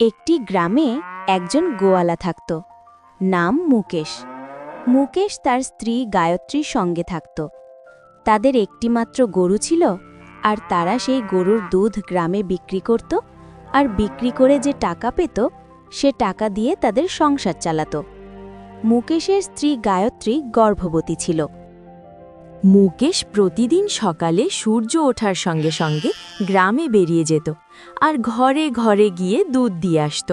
একটি গ্রামে একজন গোয়ালা থাকত, নাম মুকেশ। মুকেশ তার স্ত্রী গায়ত্রীর সঙ্গে থাকত। তাদের একটিমাত্র গরু ছিল, আর তারা সেই গরুর দুধ গ্রামে বিক্রি করত, আর বিক্রি করে যে টাকা পেত সে টাকা দিয়ে তাদের সংসার চালাত। মুকেশের স্ত্রী গায়ত্রী গর্ভবতী ছিল। মুকেশ প্রতিদিন সকালে সূর্য ওঠার সঙ্গে সঙ্গে গ্রামে বেরিয়ে যেত আর ঘরে ঘরে গিয়ে দুধ দিয়ে আসত।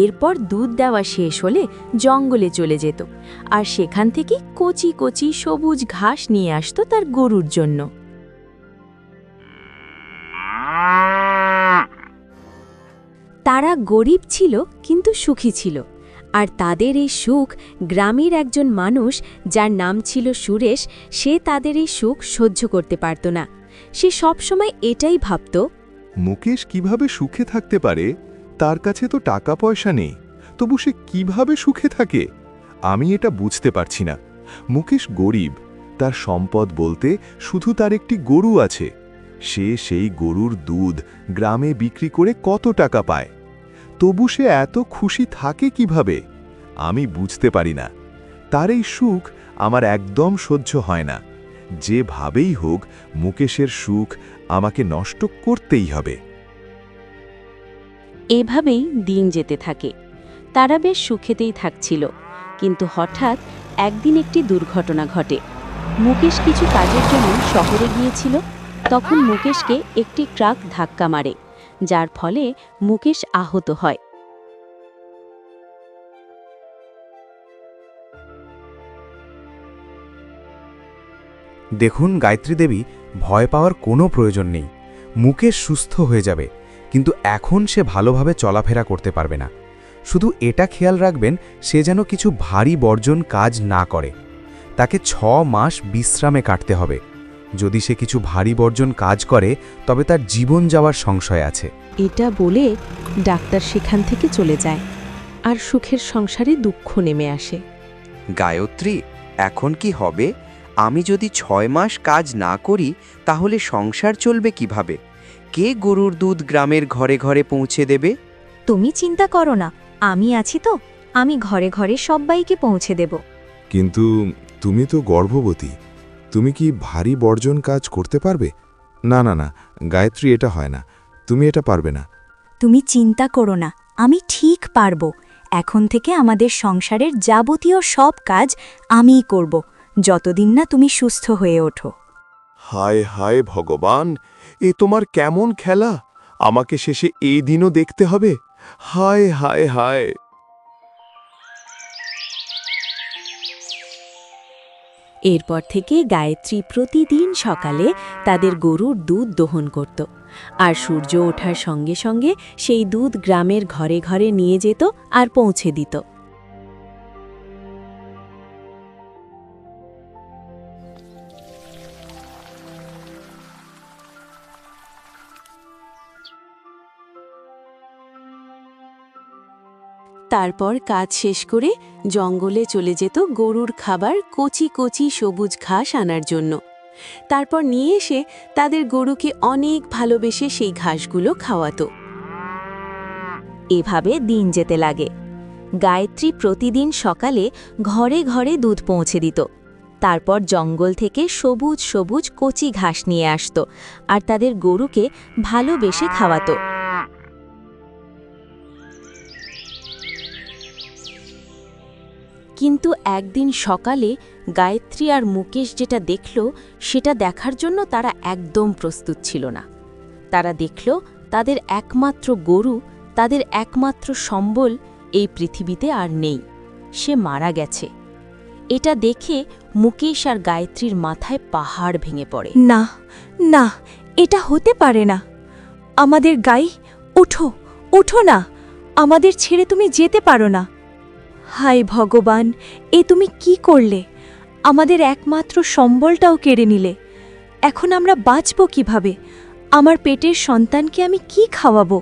এরপর দুধ দেওয়া শেষ হলে জঙ্গলে চলে যেত, আর সেখান থেকে কচি কচি সবুজ ঘাস নিয়ে আসত তার গরুর জন্য। তারা গরিব ছিল কিন্তু সুখী ছিল, আর তাদের এই সুখ গ্রামের একজন মানুষ যার নাম ছিল সুরেশ, সে তাদের এই সুখ সহ্য করতে পারত না। সে সবসময় এটাই ভাবত, মুকেশ কিভাবে সুখে থাকতে পারে? তার কাছে তো টাকা পয়সা নেই, তবু সে কিভাবে সুখে থাকে? আমি এটা বুঝতে পারছি না। মুকেশ গরিব, তার সম্পদ বলতে শুধু তার একটি গরু আছে। সে সেই গরুর দুধ গ্রামে বিক্রি করে কত টাকা পায়, তবু সে এত খুশি থাকে কিভাবে? আমি বুঝতে পারি না। তার এই সুখ আমার একদম সহ্য হয় না। যেভাবেই হোক মুকেশের সুখ আমাকে নষ্ট করতেই হবে। এভাবেই দিন যেতে থাকে। তারা বেশ সুখেতেই থাকছিল, কিন্তু হঠাৎ একদিন একটি দুর্ঘটনা ঘটে। মুকেশ কিছু কাজের জন্য শহরে গিয়েছিল। তখন মুকেশকে একটি ট্রাক ধাক্কা মারে, যার ফলে মুকেশ আহত হয়। দেখুন গায়ত্রী দেবী, ভয় পাওয়ার কোনো প্রয়োজন নেই। মুকেশ সুস্থ হয়ে যাবে, কিন্তু এখন সে ভালোভাবে চলাফেরা করতে পারবে না। শুধু এটা খেয়াল রাখবেন সে যেন কিছু ভারী বর্জন কাজ না করে। তাকে 6 মাস বিশ্রামে কাটতে হবে। যদি সে কিছু ভারী বর্জন কাজ করে তবে তার জীবন যাওয়ার সংশয় আছে। এটা বলে ডাক্তার সেখান থেকে চলে যায়, আর সুখের সংসারে দুঃখ নেমে আসে। গায়ত্রী, এখন কি হবে? আমি যদি 6 মাস কাজ না করি তাহলে সংসার চলবে কিভাবে? কে গরুর দুধ গ্রামের ঘরে ঘরে পৌঁছে দেবে? তুমি চিন্তা করো না, আমি আছি তো। আমি ঘরে ঘরে সবাইকে পৌঁছে দেব। কিন্তু তুমি তো গর্ভবতী, তুমি কি ভারী বর্জন কাজ করতে পারবে? না না না গায়ত্রী, এটা হয় না। তুমি এটা পারবে না। তুমি চিন্তা করো না, আমি ঠিক পারবো। এখন থেকে আমাদের সংসারের যাবতীয় সব কাজ আমিই করব, যতদিন না তুমি সুস্থ হয়ে ওঠো। হায় হায় ভগবান, এ তোমার কেমন খেলা? আমাকে শেষে এই দিনও দেখতে হবে। হায় হায় হায়। এরপর থেকে গায়ত্রী প্রতিদিন সকালে তাদের গরুর দুধ দোহন করত, আর সূর্য ওঠার সঙ্গে সঙ্গে সেই দুধ গ্রামের ঘরে ঘরে নিয়ে যেত আর পৌঁছে দিত। তারপর কাজ শেষ করে জঙ্গলে চলে যেত গরুর খাবার কচি কচি সবুজ ঘাস আনার জন্য। তারপর নিয়ে এসে তাদের গরুকে অনেক ভালোবেসে সেই ঘাসগুলো খাওয়াতো। এভাবে দিন যেতে লাগে। গায়ত্রী প্রতিদিন সকালে ঘরে ঘরে দুধ পৌঁছে দিত। তারপর জঙ্গল থেকে সবুজ সবুজ কচি ঘাস নিয়ে আসত, আর তাদের গরুকে ভালোবেসে খাওয়াতো। কিন্তু একদিন সকালে গায়ত্রী আর মুকেশ যেটা দেখল, সেটা দেখার জন্য তারা একদম প্রস্তুত ছিল না। তারা দেখল তাদের একমাত্র গরু, তাদের একমাত্র সম্বল এই পৃথিবীতে আর নেই। সে মারা গেছে। এটা দেখে মুকেশ আর গায়ত্রীর মাথায় পাহাড় ভেঙে পড়ে। না না, এটা হতে পারে না। আমাদের গাই, ওঠো ওঠো না, আমাদের ছেড়ে তুমি যেতে পারো না। হায় ভগবান, এ তুমি কি করলে? আমাদের একমাত্র সম্বলটাও কেড়ে নিলে। এখন আমরা বাঁচব কিভাবে? আমার পেটের সন্তানকে আমি কি খাওয়াবো?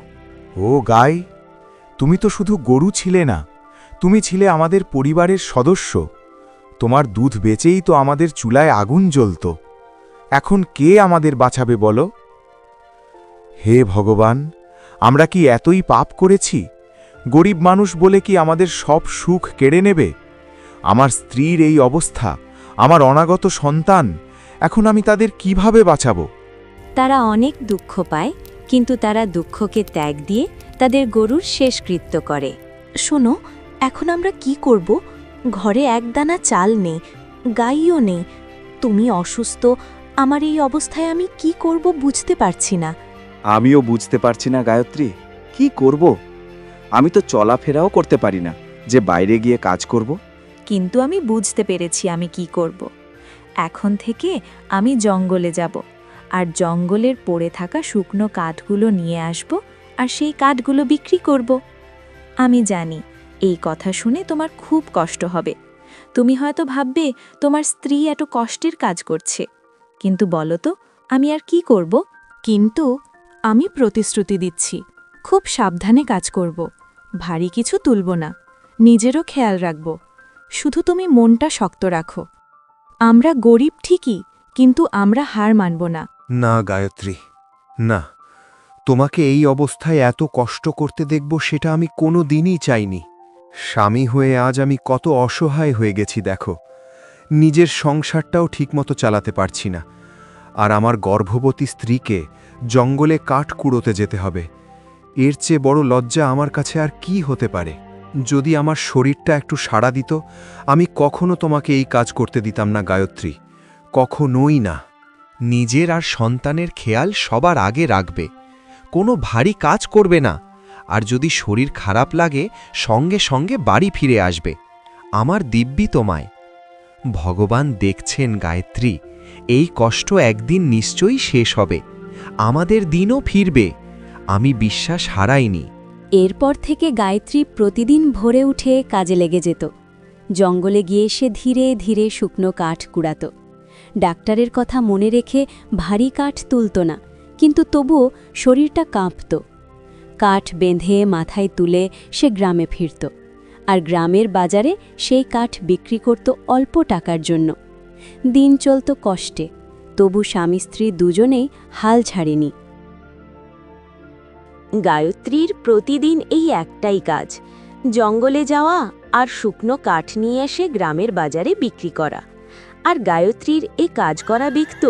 ও গাই, তুমি তো শুধু গরু ছিলে না, তুমি ছিলে আমাদের পরিবারের সদস্য। তোমার দুধ বেচেই তো আমাদের চুলায় আগুন জ্বলত। এখন কে আমাদের বাঁচাবে বলো? হে ভগবান, আমরা কি এতই পাপ করেছি? গরিব মানুষ বলে কি আমাদের সব সুখ কেড়ে নেবে? আমার স্ত্রীর এই অবস্থা, আমার অনাগত সন্তান, এখন আমি তাদের কিভাবে বাঁচাবো? তারা অনেক দুঃখ পায়, কিন্তু তারা দুঃখকে ত্যাগ দিয়ে তাদের গরুর শেষকৃত্য করে। শোনো, এখন আমরা কি করব? ঘরে এক দানা চাল নেই, গাইও নেই। তুমি অসুস্থ, আমার এই অবস্থায় আমি কি করব বুঝতে পারছি না। আমিও বুঝতে পারছি না গায়ত্রী, কি করব? আমি তো চলাফেরাও করতে পারি না যে বাইরে গিয়ে কাজ করব। কিন্তু আমি বুঝতে পেরেছি আমি কি করব। এখন থেকে আমি জঙ্গলে যাব, আর জঙ্গলের পড়ে থাকা শুকনো কাঠগুলো নিয়ে আসব, আর সেই কাঠগুলো বিক্রি করব। আমি জানি এই কথা শুনে তোমার খুব কষ্ট হবে। তুমি হয়তো ভাববে তোমার স্ত্রী এত কষ্টের কাজ করছে, কিন্তু বলো তো আমি আর কি করব? কিন্তু আমি প্রতিশ্রুতি দিচ্ছি, খুব সাবধানে কাজ করব, ভারী কিছু তুলব না, নিজেরও খেয়াল রাখব। শুধু তুমি মনটা শক্ত রাখো। আমরা গরিব ঠিকই, কিন্তু আমরা হার মানব না। না গায়ত্রী, না, তোমাকে এই অবস্থায় এত কষ্ট করতে দেখব সেটা আমি কোনো দিনই চাইনি। স্বামী হয়ে আজ আমি কত অসহায় হয়ে গেছি দেখো। নিজের সংসারটাও ঠিকমতো চালাতে পারছি না, আর আমার গর্ভবতী স্ত্রীকে জঙ্গলে কাঠ কুড়োতে যেতে হবে। এর চেয়ে বড় লজ্জা আমার কাছে আর কি হতে পারে? যদি আমার শরীরটা একটু সাড়া দিত, আমি কখনো তোমাকে এই কাজ করতে দিতাম না গায়ত্রী, কখনোই না। নিজের আর সন্তানের খেয়াল সবার আগে রাখবে, কোনো ভারী কাজ করবে না, আর যদি শরীর খারাপ লাগে সঙ্গে সঙ্গে বাড়ি ফিরে আসবে। আমার দিব্যি তোমায়। ভগবান দেখছেন গায়ত্রী, এই কষ্ট একদিন নিশ্চয়ই শেষ হবে, আমাদের দিনও ফিরবে, আমি বিশ্বাস হারাইনি। এরপর থেকে গায়ত্রী প্রতিদিন ভোরে উঠে কাজে লেগে যেত। জঙ্গলে গিয়ে সে ধীরে ধীরে শুকনো কাঠ কুড়াত। ডাক্তারের কথা মনে রেখে ভারী কাঠ তুলত না, কিন্তু তবুও শরীরটা কাঁপত। কাঠ বেঁধে মাথায় তুলে সে গ্রামে ফিরত, আর গ্রামের বাজারে সেই কাঠ বিক্রি করত অল্প টাকার জন্য। দিন চলত কষ্টে, তবু স্বামী স্ত্রী দুজনেই হাল ছাড়েনি। গায়ত্রীর প্রতিদিন এই একটাই কাজ, জঙ্গলে যাওয়া আর শুকনো কাঠ নিয়ে এসে গ্রামের বাজারে বিক্রি করা। আর গায়ত্রীর এই কাজ করা বিকত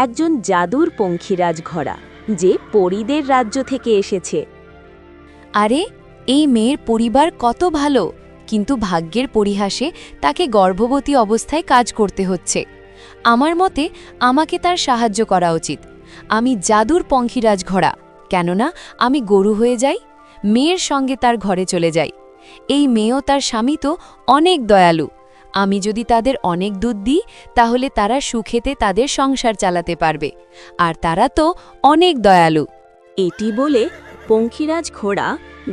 একজন জাদুর পঙ্খিরাজ ঘোড়া, যে পরীদের রাজ্য থেকে এসেছে। আরে, এই মেয়ের পরিবার কত ভালো, কিন্তু ভাগ্যের পরিহাসে তাকে গর্ভবতী অবস্থায় কাজ করতে হচ্ছে। আমার মতে আমাকে তার সাহায্য করা উচিত। আমি জাদুর পঙ্খিরাজ ঘোড়া, কেননা আমি গরু হয়ে যাই, মেয়ের সঙ্গে তার ঘরে চলে যাই। এই মেয়েও তার স্বামী তো অনেক দয়ালু, আমি যদি তাদের অনেক দুধ দিই তাহলে তারা সুখেতে তাদের সংসার চালাতে পারবে, আর তারা তো অনেক দয়ালু। এটি বলে পঙ্খিরাজ ঘোড়া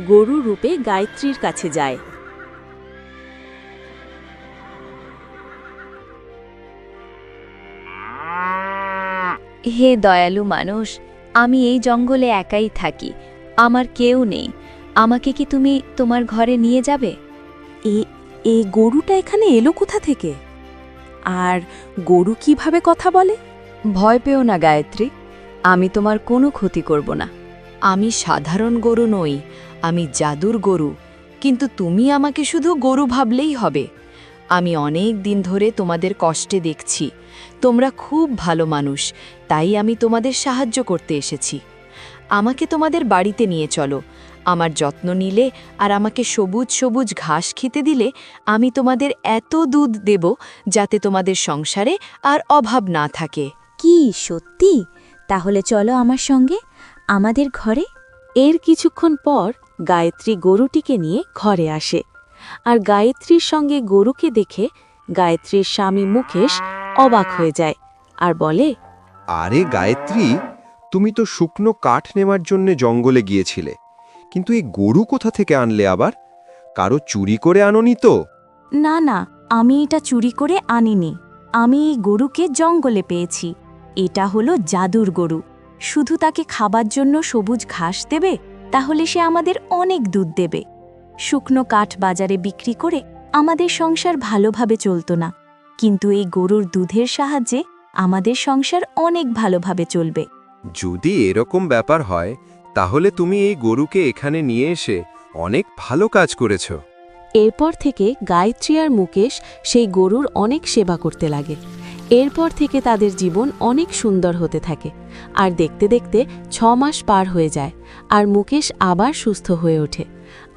গরু রূপে গায়ত্রীর কাছে যায়। হে দয়ালু মানুষ, আমি এই জঙ্গলে একাই থাকি, আমার কেউ নেই, আমাকে কি তুমি তোমার ঘরে নিয়ে যাবে? এই গরুটা এখানে এলো কোথা থেকে? আর গরু কিভাবে কথা বলে? ভয় পেও না গায়ত্রী, আমি তোমার কোনো ক্ষতি করব না। আমি সাধারণ গরু নই, আমি জাদুর গরু, কিন্তু তুমি আমাকে শুধু গরু ভাবলেই হবে। আমি অনেক দিন ধরে তোমাদের কষ্টে দেখছি, তোমরা খুব ভালো মানুষ, তাই আমি তোমাদের সাহায্য করতে এসেছি। আমাকে তোমাদের বাড়িতে নিয়ে চলো, আমার যত্ন নিলে আর আমাকে সবুজ সবুজ ঘাস খেতে দিলে আমি তোমাদের এত দুধ দেব যাতে তোমাদের সংসারে আর অভাব না থাকে। কি সত্যি? তাহলে চলো আমার সঙ্গে আমাদের ঘরে। এর কিছুক্ষণ পর গায়ত্রী গরুটিকে নিয়ে ঘরে আসে, আর গায়ত্রীর সঙ্গে গরুকে দেখে গায়ত্রীর স্বামী মুকেশ অবাক হয়ে যায় আর বলে, আরে গায়ত্রী, তুমি তো শুকনো কাঠ নেওয়ার জন্য জঙ্গলে গিয়েছিলে, কিন্তু এই গরু কোথা থেকে আনলে আবার? কারো চুরি করে আনোনি তো? না না, আমি এটা চুরি করে আনিনি, আমি এই গরুকে জঙ্গলে পেয়েছি। এটা হলো জাদুর গরু। শুধু তাকে খাবার জন্য সবুজ ঘাস দেবে, তাহলে সে আমাদের অনেক দুধ দেবে। শুকনো কাঠ বাজারে বিক্রি করে আমাদের সংসার ভালোভাবে চলত না, কিন্তু এই গরুর দুধের সাহায্যে আমাদের সংসার অনেক ভালোভাবে চলবে। যদি এরকম ব্যাপার হয় তাহলে তুমি এই গরুকে এখানে নিয়ে এসে অনেক ভালো কাজ করেছো। এরপর থেকে গায়ত্রী আর মুকেশ সেই গরুর অনেক সেবা করতে লাগে। এরপর থেকে তাদের জীবন অনেক সুন্দর হতে থাকে। আর দেখতে দেখতে 6 মাস পার হয়ে যায়, আর মুকেশ আবার সুস্থ হয়ে ওঠে,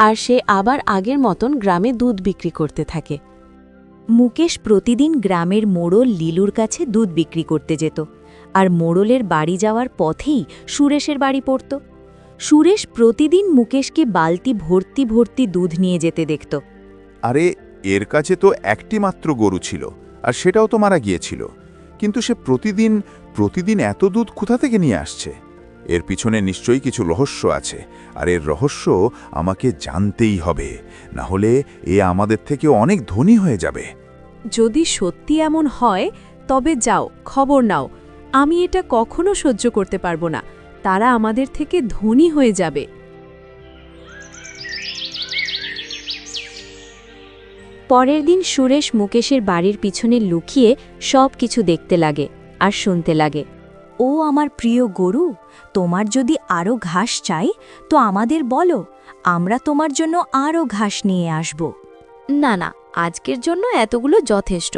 আর সে আবার আগের মতন গ্রামে দুধ বিক্রি করতে থাকে। মুকেশ প্রতিদিন গ্রামের মোড়ল লিলুর কাছে দুধ বিক্রি করতে যেত, আর মোড়লের বাড়ি যাওয়ার পথেই সুরেশের বাড়ি পড়ত। সুরেশ প্রতিদিন মুকেশকে বালতি ভর্তি ভর্তি দুধ নিয়ে যেতে দেখত। আরে, এর কাছে তো একটি মাত্র গরু ছিল, আর সেটাও তো মারা গিয়েছিল। কিন্তু সে প্রতিদিন এত দুধ কোথা থেকে নিয়ে আসছে? এর পিছনে নিশ্চয়ই কিছু রহস্য আছে, আর এর রহস্য আমাকে জানতেই হবে, না হলে এ আমাদের থেকে অনেক ধনী হয়ে যাবে। যদি সত্যি এমন হয় তবে যাও, খবর নাও। আমি এটা কখনো সহ্য করতে পারবো না। তারা আমাদের থেকে ধনী হয়ে যাবে। পরের দিন সুরেশ মুকেশের বাড়ির পিছনে লুকিয়ে সব কিছু দেখতে লাগে আর শুনতে লাগে। ও আমার প্রিয় গরু, তোমার যদি আরও ঘাস চাই তো আমাদের বলো, আমরা তোমার জন্য আরও ঘাস নিয়ে আসব। না না, আজকের জন্য এতগুলো যথেষ্ট।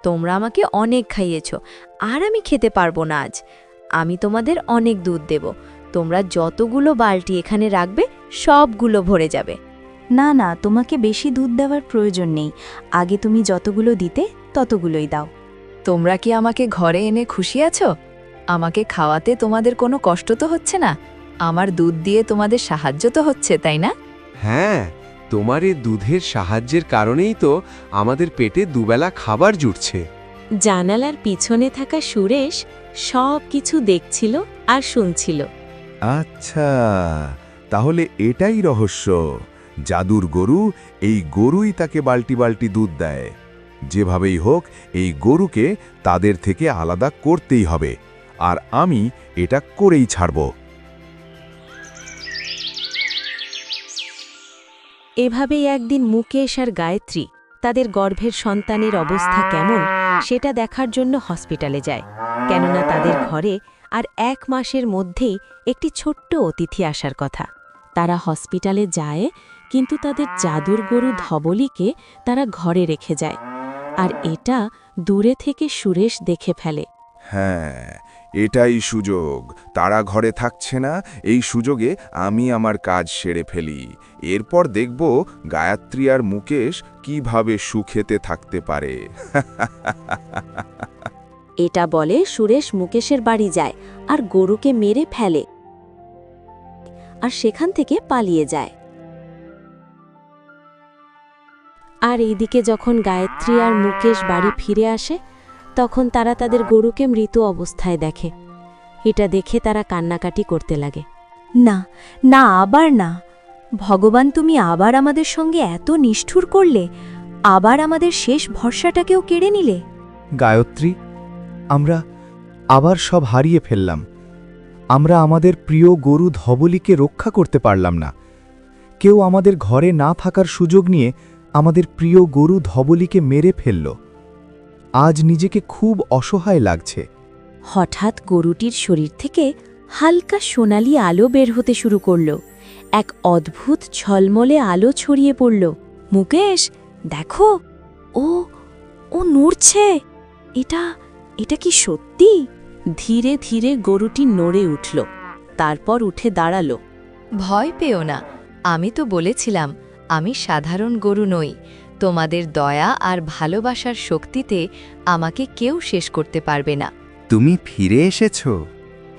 তোমরা আমাকে অনেক খাইয়েছ, আর আমি খেতে পারবো না আজ। আমি তোমাদের অনেক দুধ দেব। তোমরা যতগুলো বালতি এখানে রাখবে সবগুলো ভরে যাবে। না না, তোমাকে বেশি দুধ দেওয়ার প্রয়োজন নেই। আগে তুমি যতগুলো দিতে ততগুলোই দাও। তোমরা কি আমাকে ঘরে এনে খুশি আছো? আমাকে খাওয়াতে তোমাদের কোনো কষ্ট তো হচ্ছে না? আমার দুধ দিয়ে তোমাদের সাহায্য তো হচ্ছে, তাই না? হ্যাঁ, তোমার এই দুধের সাহায্যের কারণেই তো আমাদের পেটে দুবেলা খাবার জুটছে। জানালার পিছনে থাকা সুরেশ সব কিছু দেখছিল আর শুনছিল। আচ্ছা, তাহলে এটাই রহস্য। জাদুর গরু, এই গরুই তাকে বালতি বালতি দুধ দেয়। যেভাবেই হোক এই গরুকে তাদের থেকে আলাদা করতেই হবে, আর আমি এটা করেই ছাড়ব। এভাবেই একদিন মুকেশ আর গায়ত্রী তাদের গর্ভের সন্তানের অবস্থা কেমন সেটা দেখার জন্য হসপিটালে যায়, কেননা তাদের ঘরে আর 1 মাসের মধ্যেই একটি ছোট্ট অতিথি আসার কথা। তারা হসপিটালে যায়, কিন্তু তাদের জাদুর গরু ধবলিকে তারা ঘরে রেখে যায়, আর এটা দূরে থেকে সুরেশ দেখে ফেলে। হ্যাঁ, এটাই সুযোগ। তারা ঘরে থাকছে না, এই সুযোগে আমি আমার কাজ সেরে ফেলি। এরপর দেখব গায়ত্রী আর মুকেশ কিভাবে সুখেতে থাকতে পারে। এটা বলে সুরেশ মুকেশের বাড়ি যায় আর গরুকে মেরে ফেলে, আর সেখান থেকে পালিয়ে যায়। আর এইদিকে যখন গায়ত্রী আর মুকেশ বাড়ি ফিরে আসে, তখন তারা তাদের গরুকে মৃত অবস্থায় দেখে। এটা দেখে তারা কান্নাকাটি করতে লাগে। না না, আবার না। ভগবান, তুমি আবার আমাদের সঙ্গে এত নিষ্ঠুর করলে, আবার আমাদের শেষ ভরসাটাকেও কেড়ে নিলে। গায়ত্রী, আমরা আবার সব হারিয়ে ফেললাম। আমরা আমাদের প্রিয় গরু ধবলিকে রক্ষা করতে পারলাম না। কেউ আমাদের ঘরে না থাকার সুযোগ নিয়ে আমাদের প্রিয় গরু ধবলিকে মেরে ফেলল। আজ নিজেকে খুব অসহায় লাগছে। হঠাৎ গরুটির শরীর থেকে হালকা সোনালি আলো বের হতে শুরু করল। এক অদ্ভুত ঝলমলে আলো ছড়িয়ে পড়ল। মুকেশ, দেখো, ও নড়ছে। এটা কি সত্যি? ধীরে ধীরে গরুটি নড়ে উঠল, তারপর উঠে দাঁড়ালো। ভয় পেও না, আমি তো বলেছিলাম আমি সাধারণ গরু নই। তোমাদের দয়া আর ভালোবাসার শক্তিতে আমাকে কেউ শেষ করতে পারবে না। তুমি ফিরে এসেছো?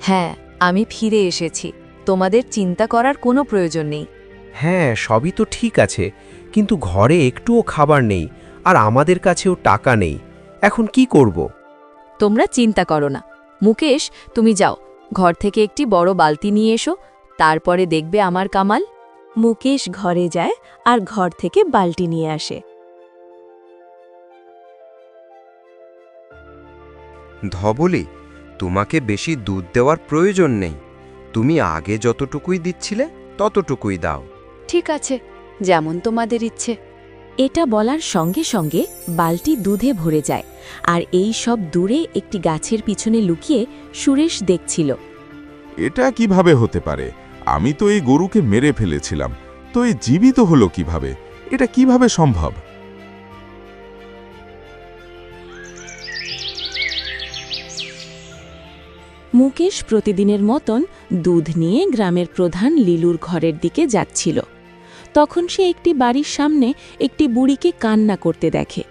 হ্যাঁ, আমি ফিরে এসেছি। তোমাদের চিন্তা করার কোনো প্রয়োজন নেই। হ্যাঁ, সবই তো ঠিক আছে, কিন্তু ঘরে একটুও খাবার নেই, আর আমাদের কাছেও টাকা নেই। এখন কি করব? তোমরা চিন্তা করো না। মুকেশ, তুমি যাও, ঘর থেকে একটি বড় বালতি নিয়ে এসো, তারপরে দেখবে আমার কামাল। মুকেশ ঘরে যায় আর ঘর থেকে বালতি নিয়ে আসে। ধবলি, তোমাকে বেশি দুধ দেওয়ার প্রয়োজন নেই। তুমি আগে যতটুকুই দিচ্ছিলে ততটুকুই দাও। ঠিক আছে, যেমন তোমাদের ইচ্ছে। এটা বলার সঙ্গে সঙ্গে বালতি দুধে ভরে যায়, আর এই সব দূরে একটি গাছের পিছনে লুকিয়ে সুরেশ দেখছিল। এটা কিভাবে হতে পারে? আমি তো এই গরুকে মেরে ফেলেছিলাম, তো এই জীবিত হলো কিভাবে? এটা কিভাবে সম্ভব? মুকেশ প্রতিদিনের মতন দুধ নিয়ে গ্রামের প্রধান লিলুর ঘরের দিকে যাচ্ছিল। তখন সে একটি বাড়ির সামনে একটি বুড়িকে কান্না করতে দেখে।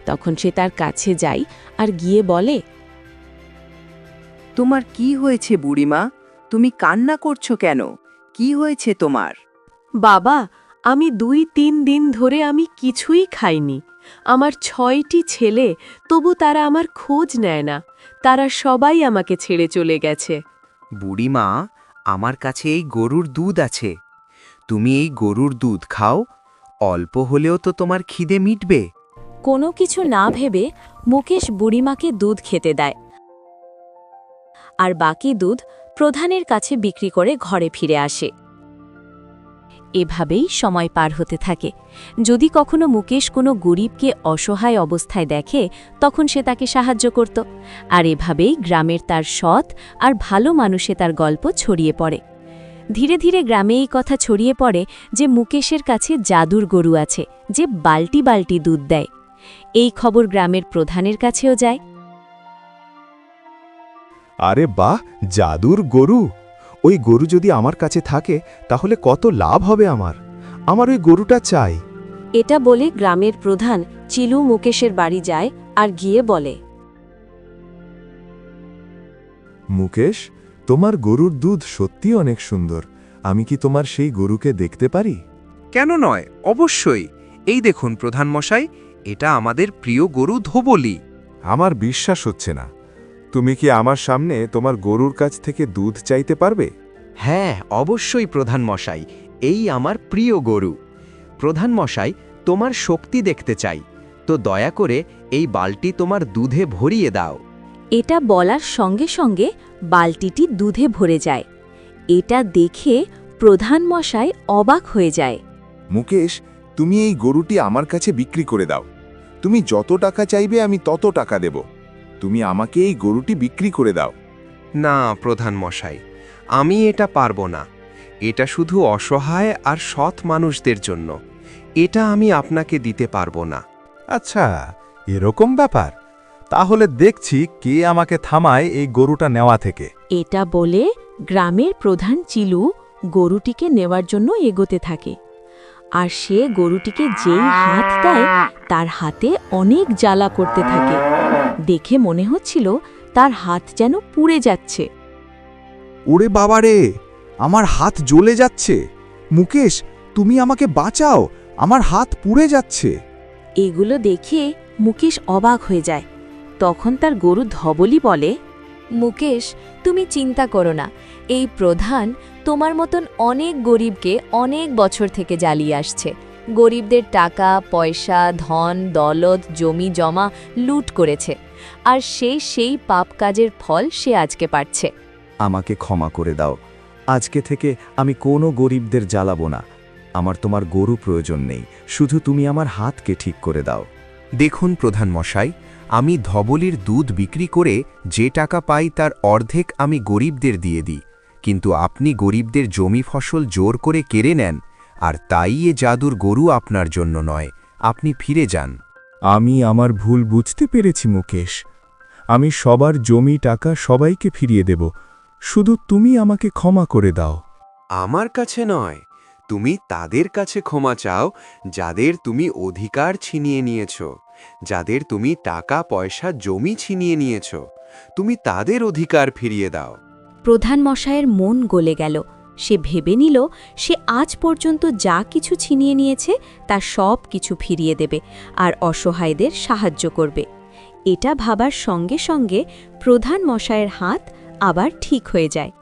তখন সে তার কাছে যায় আর গিয়ে বলে, তোমার কি হয়েছে বুড়িমা? তুমি কান্না করছো কেন? কি হয়েছে তোমার? বাবা, আমি 2-3 দিন ধরে আমি কিছুই খাইনি। আমার 6টি ছেলে, তবু তারা আমার খোঁজ নেয় না। তারা সবাই আমাকে ছেড়ে চলে গেছে। বুড়িমা, আমার কাছে এই গরুর দুধ আছে। তুমি এই গরুর দুধ খাও, অল্প হলেও তো তোমার খিদে মিটবে। কোনো কিছু না ভেবে মুকেশ বুড়িমাকে দুধ খেতে দেয়, আর বাকি দুধ প্রধানের কাছে বিক্রি করে ঘরে ফিরে আসে। এভাবেই সময় পার হতে থাকে। যদি কখনো মুকেশ কোনো গরিবকে অসহায় অবস্থায় দেখে, তখন সে তাকে সাহায্য করত। আর এভাবেই গ্রামের তার সৎ আর ভালো মানুষে তার গল্প ছড়িয়ে পড়ে। ধীরে ধীরে গ্রামে এই কথা ছড়িয়ে পড়ে যে মুকেশের কাছে জাদুর গরু আছে, যে বালতি বালতি দুধ দেয়। এই খবর গ্রামের প্রধানের কাছেও যায়। আরে বাহ, জাদুর গরু! ওই গরু যদি আমার কাছে থাকে তাহলে কত লাভ হবে আমার ওই গরুটা চাই। এটা বলে গ্রামের প্রধান চিলু মুকেশের বাড়ি যায় আর গিয়ে বলে, মুকেশ, তোমার গরুর দুধ সত্যি অনেক সুন্দর। আমি কি তোমার সেই গরুকে দেখতে পারি? কেন নয়, অবশ্যই। এই দেখুন প্রধান মশাই, এটা আমাদের প্রিয় গরু ধবলি। আমার বিশ্বাস হচ্ছে না। তুমি কি আমার সামনে তোমার গরুর কাছ থেকে দুধ চাইতে পারবে? হ্যাঁ, অবশ্যই প্রধান মশাই, এই আমার প্রিয় গরু। প্রধান মশাই, তোমার শক্তি দেখতে চাই, তো দয়া করে এই বালতি তোমার দুধে ভরিয়ে দাও। এটা বলার সঙ্গে সঙ্গে বালতিটি দুধে ভরে যায়। এটা দেখে প্রধান মশাই অবাক হয়ে যায়। মুকেশ, তুমি এই গরুটি আমার কাছে বিক্রি করে দাও। তুমি যত টাকা চাইবে আমি তত টাকা দেব। তুমি আমাকে এই গরুটি বিক্রি করে দাও। না প্রধান মশাই, আমি এটা পারবো না। এটা শুধু অসহায় আর সৎ মানুষদের জন্য। এটা আমি আপনাকে দিতে পারবো না। আচ্ছা, এরকম ব্যাপার? তাহলে দেখছি কে আমাকে থামায় এই গরুটা নেওয়া থেকে। এটা বলে গ্রামের প্রধান চিলু গরুটিকে নেওয়ার জন্য এগোতে থাকে। আর সে গরুটিকে যেই হাত দেয়, তার হাতে অনেক জ্বালা করতে থাকে। দেখে মনে হচ্ছিল তার হাত যেন পুড়ে যাচ্ছে। ওরে বাবারে, আমার হাত জ্বলে যাচ্ছে। মুকেশ, তুমি আমাকে বাঁচাও, আমার হাত পুড়ে যাচ্ছে। এগুলো দেখে মুকেশ অবাক হয়ে যায়। তখন তার গরু ধবলি বলে, মুকেশ, তুমি চিন্তা করো না। এই প্রধান তোমার মতন অনেক গরিবকে অনেক বছর থেকে জ্বালিয়ে আসছে। গরিবদের টাকা পয়সা, ধন দৌলত, জমি জমা লুট করেছে। আর সেই পাপ কাজের ফল সে আজকে পাচ্ছে। আমাকে ক্ষমা করে দাও। আজকে থেকে আমি কোনো গরিবদের জ্বালাবো না। আমার তোমার গরু প্রয়োজন নেই, শুধু তুমি আমার হাতকে ঠিক করে দাও। দেখুন প্রধান মশাই, আমি ধবলির দুধ বিক্রি করে যে টাকা পাই তার অর্ধেক আমি গরিবদের দিয়ে দিই, কিন্তু আপনি গরিবদের জমি ফসল জোর করে কেড়ে নেন, আর তাই এ জাদুর গরু আপনার জন্য নয়। আপনি ফিরে যান। আমি আমার ভুল বুঝতে পেরেছি মুকেশ। আমি সবার জমি টাকা সবাইকে ফিরিয়ে দেব, শুধু তুমি আমাকে ক্ষমা করে দাও। আমার কাছে নয়, তুমি তাদের কাছে ক্ষমা চাও যাদের তুমি অধিকার ছিনিয়ে নিয়েছ, যাদের তুমি টাকা পয়সা জমি ছিনিয়ে নিয়েছ। তুমি তাদের অধিকার ফিরিয়ে দাও। প্রধান মশায়ের মন গলে গেল। সে ভেবে নিল সে আজ পর্যন্ত যা কিছু ছিনিয়ে নিয়েছে তা সব কিছু ফিরিয়ে দেবে আর অসহায়দের সাহায্য করবে। এটা ভাবার সঙ্গে সঙ্গে প্রধান মশায়ের হাত আবার ঠিক হয়ে যায়।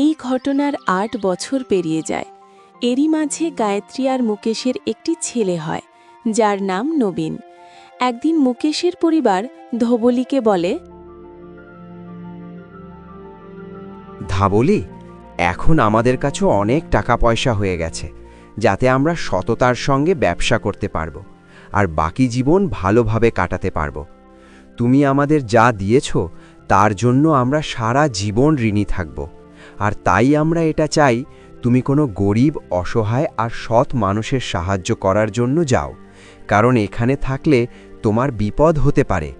এই ঘটনার 8 বছর পেরিয়ে যায়। এরই মাঝে গায়ত্রী আর মুকেশের একটি ছেলে হয়, যার নাম নবীন। একদিন মুকেশের পরিবার ধবলিকে বলে, ধাবলি, এখন আমাদের কাছে অনেক টাকা পয়সা হয়ে গেছে, যাতে আমরা সততার সঙ্গে ব্যবসা করতে পারবো আর বাকি জীবন ভালোভাবে কাটাতে পারবো। তুমি আমাদের যা দিয়েছ তার জন্য আমরা সারা জীবন ঋণী থাকব, আর তাই আমরা এটা চাই তুমি কোনো গরিব, অসহায় আর সৎ মানুষের সাহায্য করার জন্য যাও, কারণ এখানে থাকলে তোমার বিপদ হতে পারে।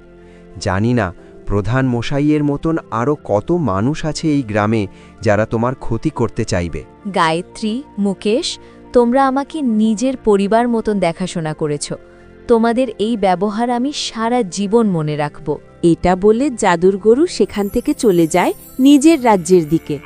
জানি না প্রধান মশাইয়ের মতন আরও কত মানুষ আছে এই গ্রামে যারা তোমার ক্ষতি করতে চাইবে। গায়ত্রী, মুকেশ, তোমরা আমাকে নিজের পরিবার মতন দেখাশোনা করেছ। তোমাদের এই ব্যবহার আমি সারা জীবন মনে রাখব। এটা বলে জাদুর গরু সেখান থেকে চলে যায় নিজের রাজ্যের দিকে।